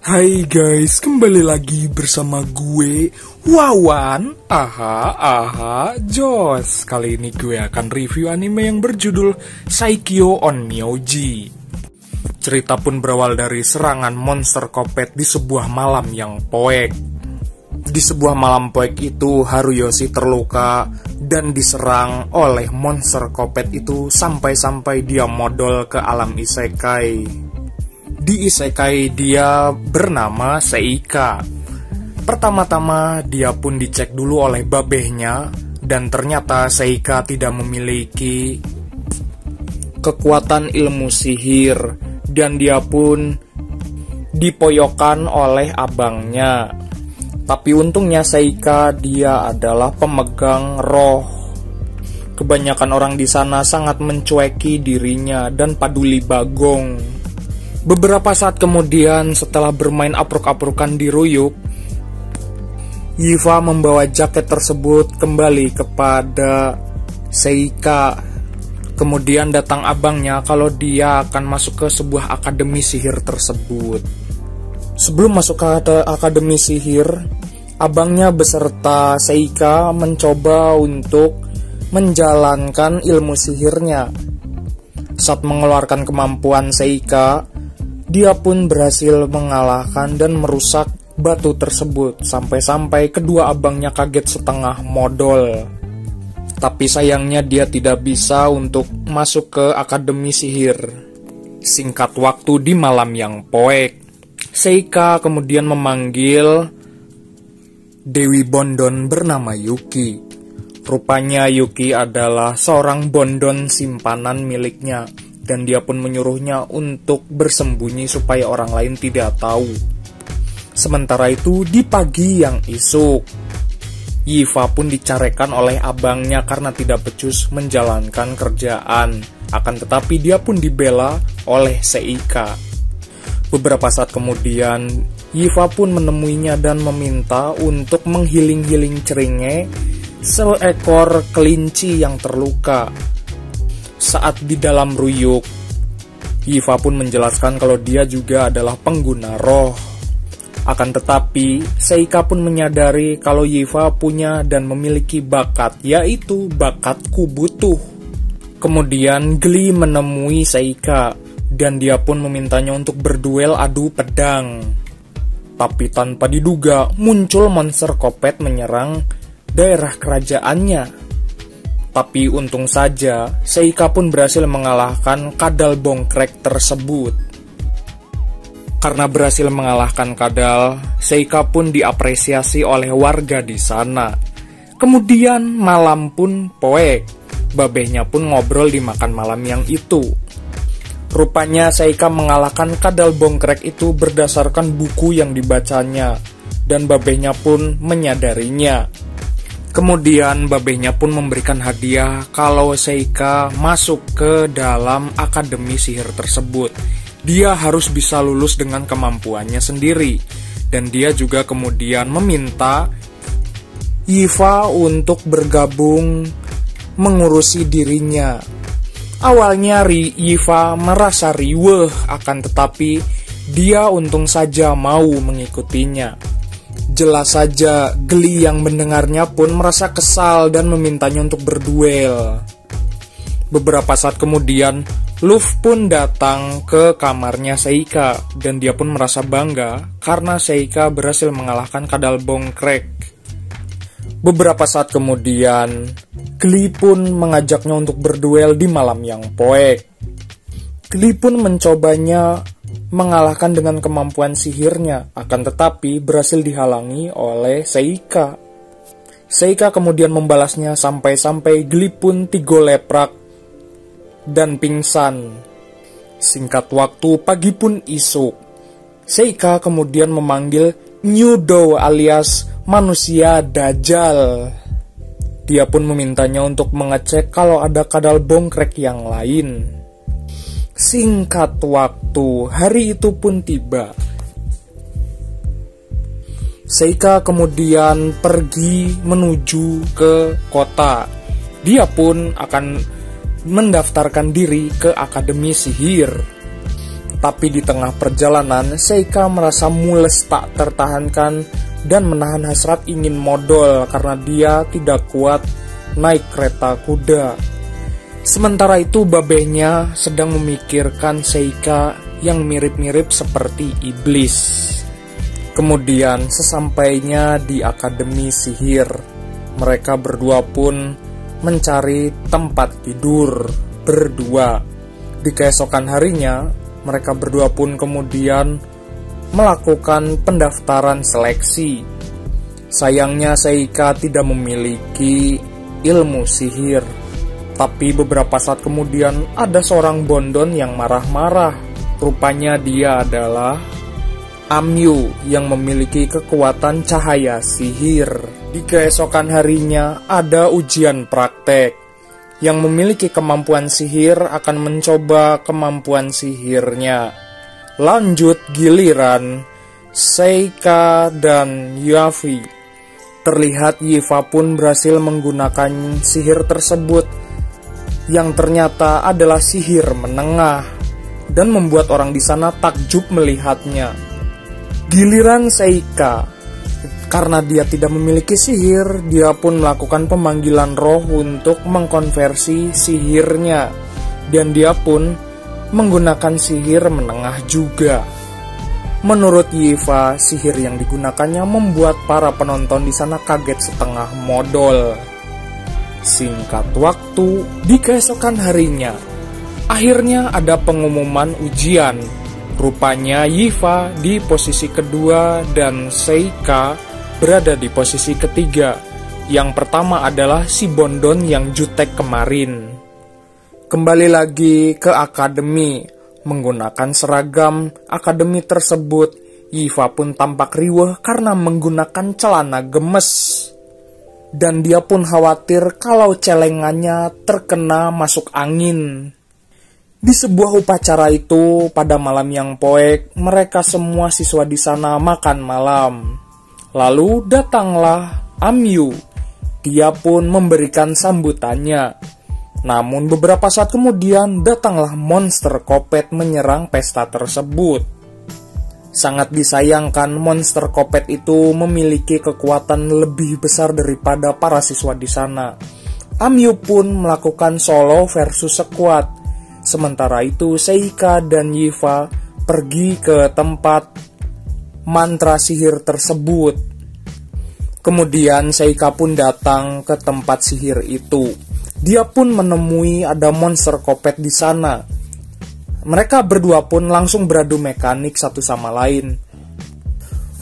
Hai guys, kembali lagi bersama gue, Wawan. Jos. Kali ini gue akan review anime yang berjudul Saikyo on Myoji. Cerita pun berawal dari serangan monster kopet di sebuah malam yang poek. Di sebuah malam poek itu, Haruyoshi terluka dan diserang oleh monster kopet itu sampai-sampai dia modal ke alam isekai. Di isekai dia bernama Seika. Pertama-tama dia pun dicek dulu oleh babehnya, dan ternyata Seika tidak memiliki kekuatan ilmu sihir, dan dia pun dipoyokan oleh abangnya. Tapi untungnya Seika dia adalah pemegang roh. Kebanyakan orang di sana sangat mencueki dirinya dan paduli bagong. Beberapa saat kemudian, setelah bermain apruk-aprukan di Ruyuk, Yifa membawa jaket tersebut kembali kepada Seika. Kemudian datang abangnya kalau dia akan masuk ke sebuah akademi sihir tersebut. Sebelum masuk ke akademi sihir, abangnya beserta Seika mencoba untuk menjalankan ilmu sihirnya. Saat mengeluarkan kemampuan Seika, dia pun berhasil mengalahkan dan merusak batu tersebut, sampai-sampai kedua abangnya kaget setengah modal. Tapi sayangnya dia tidak bisa untuk masuk ke akademi sihir. Singkat waktu di malam yang poek, Seika kemudian memanggil Dewi Bondon bernama Yuki. Rupanya Yuki adalah seorang bondon simpanan miliknya, dan dia pun menyuruhnya untuk bersembunyi supaya orang lain tidak tahu. Sementara itu, di pagi yang isuk, Yifa pun dicarekan oleh abangnya karena tidak becus menjalankan kerjaan. Akan tetapi dia pun dibela oleh Seika. Beberapa saat kemudian, Yifa pun menemuinya dan meminta untuk menghiling-hiling ceringe seekor kelinci yang terluka. Saat di dalam Ruyuk, Yifa pun menjelaskan kalau dia juga adalah pengguna roh. Akan tetapi, Seika pun menyadari kalau Yifa punya dan memiliki bakat, yaitu bakat kubutuh. Kemudian Gli menemui Seika, dan dia pun memintanya untuk berduel adu pedang. Tapi tanpa diduga, muncul monster kopet menyerang daerah kerajaannya. Tapi untung saja, Seika pun berhasil mengalahkan kadal bongkrek tersebut. Karena berhasil mengalahkan kadal, Seika pun diapresiasi oleh warga di sana. Kemudian malam pun poek, babehnya pun ngobrol di makan malam yang itu. Rupanya Seika mengalahkan kadal bongkrek itu berdasarkan buku yang dibacanya, dan babehnya pun menyadarinya. Kemudian babehnya pun memberikan hadiah kalau Seika masuk ke dalam akademi sihir tersebut. Dia harus bisa lulus dengan kemampuannya sendiri. Dan dia juga kemudian meminta Yifa untuk bergabung mengurusi dirinya. Awalnya Yifa merasa riweh, akan tetapi dia untung saja mau mengikutinya. Jelas saja, Gli yang mendengarnya pun merasa kesal dan memintanya untuk berduel. Beberapa saat kemudian, Luffy pun datang ke kamarnya Seika, dan dia pun merasa bangga karena Seika berhasil mengalahkan kadal bongkrek. Beberapa saat kemudian, Gli pun mengajaknya untuk berduel di malam yang poek. Gli pun mencobanya mengalahkan dengan kemampuan sihirnya, akan tetapi berhasil dihalangi oleh Seika. Seika kemudian membalasnya sampai-sampai Gli pun tigoleprak dan pingsan. Singkat waktu, pagi pun isuk. Seika kemudian memanggil Nyudo alias manusia Dajjal. Dia pun memintanya untuk mengecek kalau ada kadal bongkrek yang lain. Singkat waktu, hari itu pun tiba. Seika kemudian pergi menuju ke kota. Dia pun akan mendaftarkan diri ke akademi sihir. Tapi di tengah perjalanan, Seika merasa mules tak tertahankan dan menahan hasrat ingin modal karena dia tidak kuat naik kereta kuda. Sementara itu babehnya sedang memikirkan Seika yang mirip-mirip seperti iblis. Kemudian sesampainya di akademi sihir, mereka berdua pun mencari tempat tidur berdua. Di keesokan harinya, mereka berdua pun kemudian melakukan pendaftaran seleksi. Sayangnya Seika tidak memiliki ilmu sihir. Tapi beberapa saat kemudian ada seorang bondon yang marah-marah. Rupanya dia adalah Amyu yang memiliki kekuatan cahaya sihir. Di keesokan harinya ada ujian praktek. Yang memiliki kemampuan sihir akan mencoba kemampuan sihirnya. Lanjut giliran Seika dan Yafi. Terlihat Yifa pun berhasil menggunakan sihir tersebut, yang ternyata adalah sihir menengah, dan membuat orang di sana takjub melihatnya. Giliran Seika, karena dia tidak memiliki sihir, dia pun melakukan pemanggilan roh untuk mengkonversi sihirnya, dan dia pun menggunakan sihir menengah juga. Menurut Yifa, sihir yang digunakannya membuat para penonton di sana kaget setengah modal. Singkat waktu, di keesokan harinya, akhirnya ada pengumuman ujian. Rupanya Yifa di posisi kedua dan Seika berada di posisi ketiga. Yang pertama adalah si bondon yang jutek kemarin. Kembali lagi ke akademi, menggunakan seragam akademi tersebut, Yifa pun tampak riweuh karena menggunakan celana gemes. Dan dia pun khawatir kalau celengannya terkena masuk angin. Di sebuah upacara itu, pada malam yang poek, mereka semua siswa di sana makan malam. Lalu datanglah Amyu. Dia pun memberikan sambutannya. Namun beberapa saat kemudian datanglah monster kopet menyerang pesta tersebut. Sangat disayangkan monster kopet itu memiliki kekuatan lebih besar daripada para siswa di sana. Amyu pun melakukan solo versus squad. Sementara itu Seika dan Yifa pergi ke tempat mantra sihir tersebut. Kemudian Seika pun datang ke tempat sihir itu. Dia pun menemui ada monster kopet di sana. Mereka berdua pun langsung beradu mekanik satu sama lain.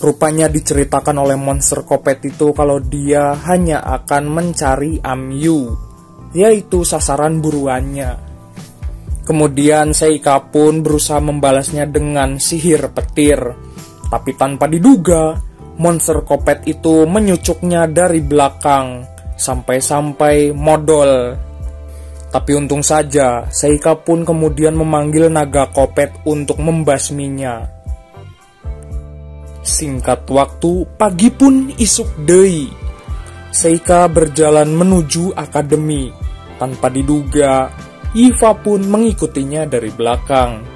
Rupanya diceritakan oleh monster kopet itu kalau dia hanya akan mencari Amyu, yaitu sasaran buruannya. Kemudian Seika pun berusaha membalasnya dengan sihir petir. Tapi tanpa diduga, monster kopet itu menyucuknya dari belakang, sampai-sampai modal. Tapi untung saja, Seika pun kemudian memanggil naga kopet untuk membasminya. Singkat waktu, pagi pun isuk deui. Seika berjalan menuju akademi. Tanpa diduga, Yifa pun mengikutinya dari belakang.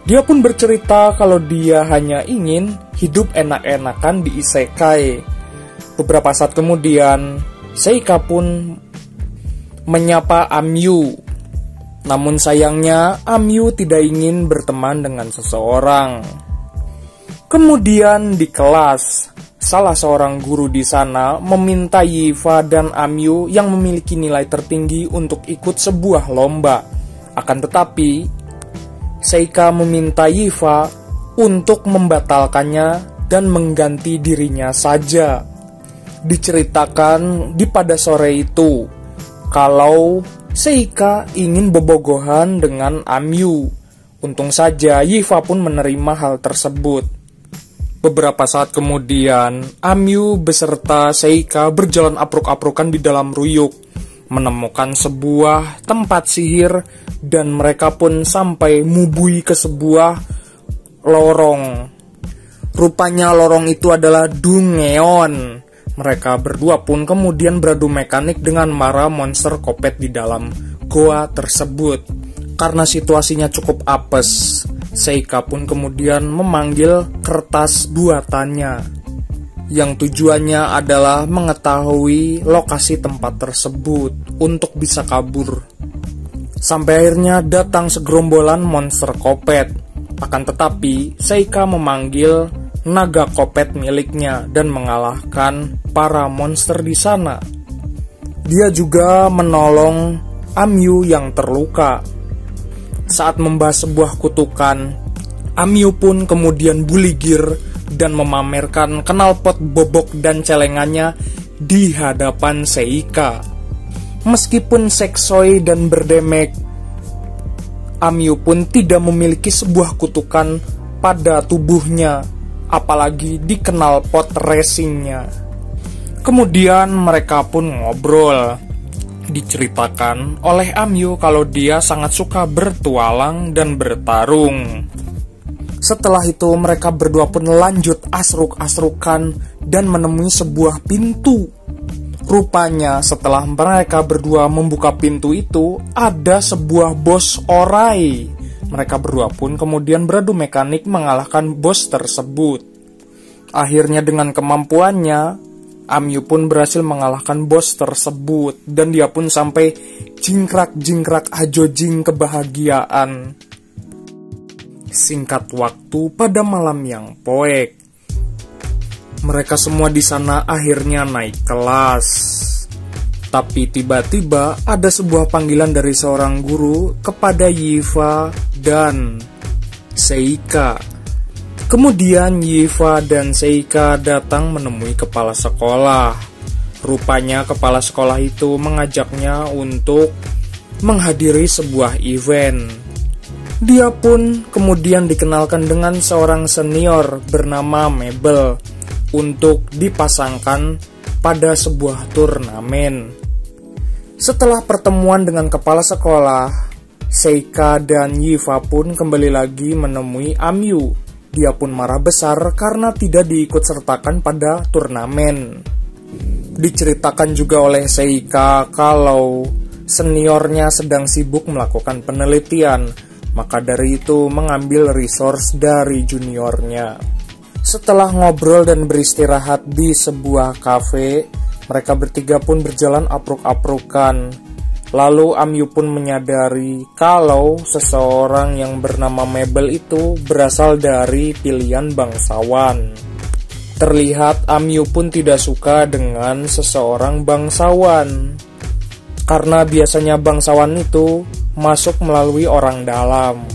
Dia pun bercerita kalau dia hanya ingin hidup enak-enakan di isekai. Beberapa saat kemudian, Seika pun menyapa Amyu. Namun sayangnya Amyu tidak ingin berteman dengan seseorang. Kemudian di kelas, salah seorang guru di sana meminta Yifa dan Amyu yang memiliki nilai tertinggi untuk ikut sebuah lomba. Akan tetapi, Seika meminta Yifa untuk membatalkannya dan mengganti dirinya saja. Diceritakan di pada sore itu, kalau Seika ingin bobogohan dengan Amyu. Untung saja Yifa pun menerima hal tersebut. Beberapa saat kemudian, Amyu beserta Seika berjalan apruk-aprukan di dalam ruyuk, menemukan sebuah tempat sihir, dan mereka pun sampai mubui ke sebuah lorong. Rupanya lorong itu adalah Dungeon. Mereka berdua pun kemudian beradu mekanik dengan para monster kopet di dalam goa tersebut. Karena situasinya cukup apes, Seika pun kemudian memanggil kertas buatannya, yang tujuannya adalah mengetahui lokasi tempat tersebut untuk bisa kabur. Sampai akhirnya datang segerombolan monster kopet. Akan tetapi, Seika memanggil naga kopet miliknya dan mengalahkan para monster di sana. Dia juga menolong Amyu yang terluka. Saat membahas sebuah kutukan, Amyu pun kemudian buligir dan memamerkan knalpot bobok dan celengannya di hadapan Seika. Meskipun seksoi dan berdemek, Amyu pun tidak memiliki sebuah kutukan pada tubuhnya, apalagi di knalpot racingnya. Kemudian mereka pun ngobrol. Diceritakan oleh Amyu kalau dia sangat suka bertualang dan bertarung. Setelah itu mereka berdua pun lanjut asruk-asrukan dan menemui sebuah pintu. Rupanya setelah mereka berdua membuka pintu itu, ada sebuah bos orai. Mereka berdua pun kemudian beradu mekanik mengalahkan bos tersebut. Akhirnya dengan kemampuannya, Amyu pun berhasil mengalahkan bos tersebut dan dia pun sampai jingkrak-jingkrak ajojing kebahagiaan. Singkat waktu pada malam yang poek, mereka semua di sana akhirnya naik kelas. Tapi tiba-tiba ada sebuah panggilan dari seorang guru kepada Yifa dan Seika. Kemudian Yifa dan Seika datang menemui kepala sekolah. Rupanya kepala sekolah itu mengajaknya untuk menghadiri sebuah event. Dia pun kemudian dikenalkan dengan seorang senior bernama Mabel untuk dipasangkan pada sebuah turnamen. Setelah pertemuan dengan kepala sekolah, Seika dan Yifa pun kembali lagi menemui Amyu. Dia pun marah besar karena tidak diikutsertakan pada turnamen. Diceritakan juga oleh Seika kalau seniornya sedang sibuk melakukan penelitian, maka dari itu mengambil resource dari juniornya. Setelah ngobrol dan beristirahat di sebuah kafe, mereka bertiga pun berjalan apruk-aprukan. Lalu Amyu pun menyadari kalau seseorang yang bernama Mabel itu berasal dari pilihan bangsawan. Terlihat Amyu pun tidak suka dengan seseorang bangsawan, karena biasanya bangsawan itu masuk melalui orang dalam.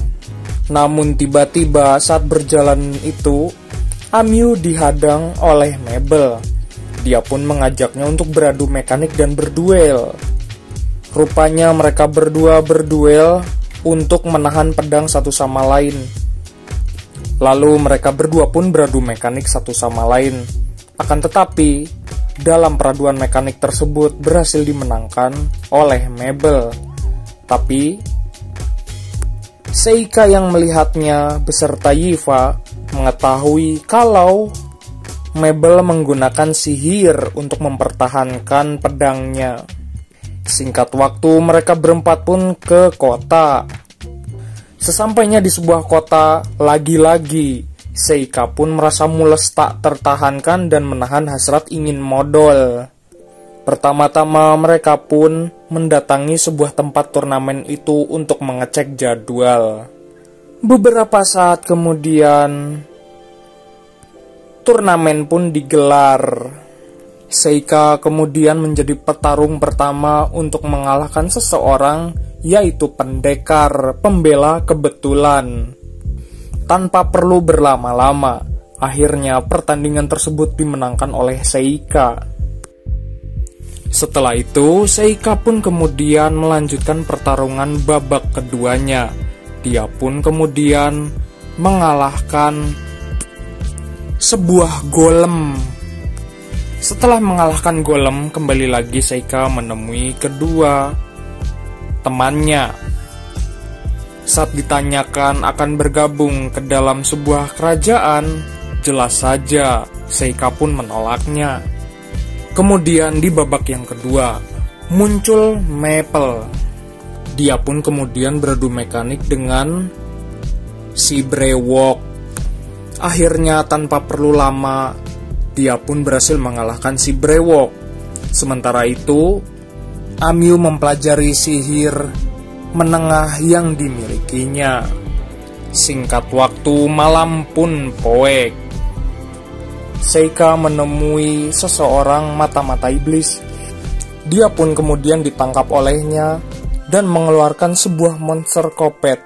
Namun tiba-tiba saat berjalan itu, Amyu dihadang oleh Mabel. Dia pun mengajaknya untuk beradu mekanik dan berduel. Rupanya mereka berdua berduel untuk menahan pedang satu sama lain. Lalu mereka berdua pun beradu mekanik satu sama lain. Akan tetapi, dalam peraduan mekanik tersebut berhasil dimenangkan oleh Mabel. Tapi, Seika yang melihatnya beserta Yifa mengetahui kalau Mabel menggunakan sihir untuk mempertahankan pedangnya. Singkat waktu, mereka berempat pun ke kota. Sesampainya di sebuah kota, lagi-lagi Seika pun merasa mules tak tertahankan dan menahan hasrat ingin modal. Pertama-tama mereka pun mendatangi sebuah tempat turnamen itu untuk mengecek jadwal. Beberapa saat kemudian, turnamen pun digelar. Seika kemudian menjadi petarung pertama untuk mengalahkan seseorang, yaitu pendekar pembela kebetulan. Tanpa perlu berlama-lama, akhirnya pertandingan tersebut dimenangkan oleh Seika. Setelah itu, Seika pun kemudian melanjutkan pertarungan babak keduanya. Dia pun kemudian mengalahkan sebuah golem. Setelah mengalahkan golem, kembali lagi Seika menemui kedua temannya. Saat ditanyakan akan bergabung ke dalam sebuah kerajaan, jelas saja Seika pun menolaknya. Kemudian di babak yang kedua, muncul Maple. Dia pun kemudian beradu mekanik dengan si Brewok. Akhirnya tanpa perlu lama, dia pun berhasil mengalahkan si Brewok. Sementara itu, Amyu mempelajari sihir menengah yang dimilikinya. Singkat waktu, malam pun poek. Seika menemui seseorang mata-mata iblis. Dia pun kemudian ditangkap olehnya dan mengeluarkan sebuah monster kopet.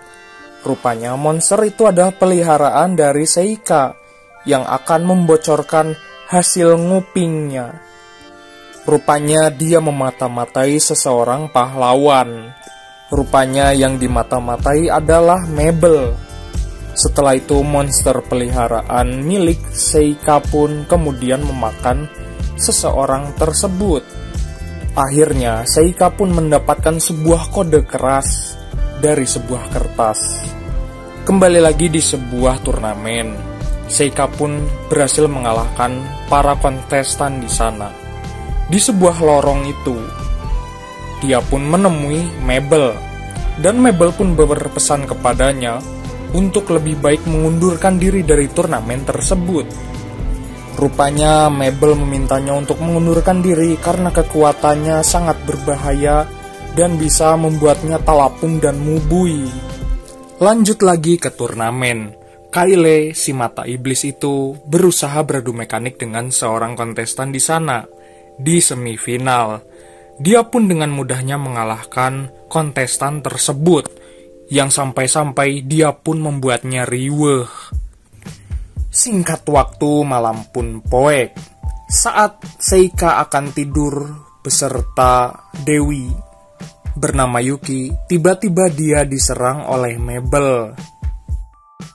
Rupanya monster itu adalah peliharaan dari Seika yang akan membocorkan hasil ngupingnya. Rupanya dia memata-matai seseorang pahlawan. Rupanya yang dimata-matai adalah Mabel. Setelah itu monster peliharaan milik Seika pun kemudian memakan seseorang tersebut. Akhirnya Seika pun mendapatkan sebuah kode keras dari sebuah kertas. Kembali lagi di sebuah turnamen, Seika pun berhasil mengalahkan para kontestan di sana. Di sebuah lorong itu, dia pun menemui Mabel, dan Mabel pun berpesan kepadanya untuk lebih baik mengundurkan diri dari turnamen tersebut. Rupanya Mabel memintanya untuk mengundurkan diri karena kekuatannya sangat berbahaya dan bisa membuatnya talapung dan mubui. Lanjut lagi ke turnamen. Kyle, si mata iblis itu, berusaha beradu mekanik dengan seorang kontestan di sana. Di semifinal, dia pun dengan mudahnya mengalahkan kontestan tersebut, yang sampai-sampai dia pun membuatnya riweuh. Singkat waktu, malam pun poek. Saat Seika akan tidur beserta Dewi bernama Yuki, tiba-tiba dia diserang oleh Mabel.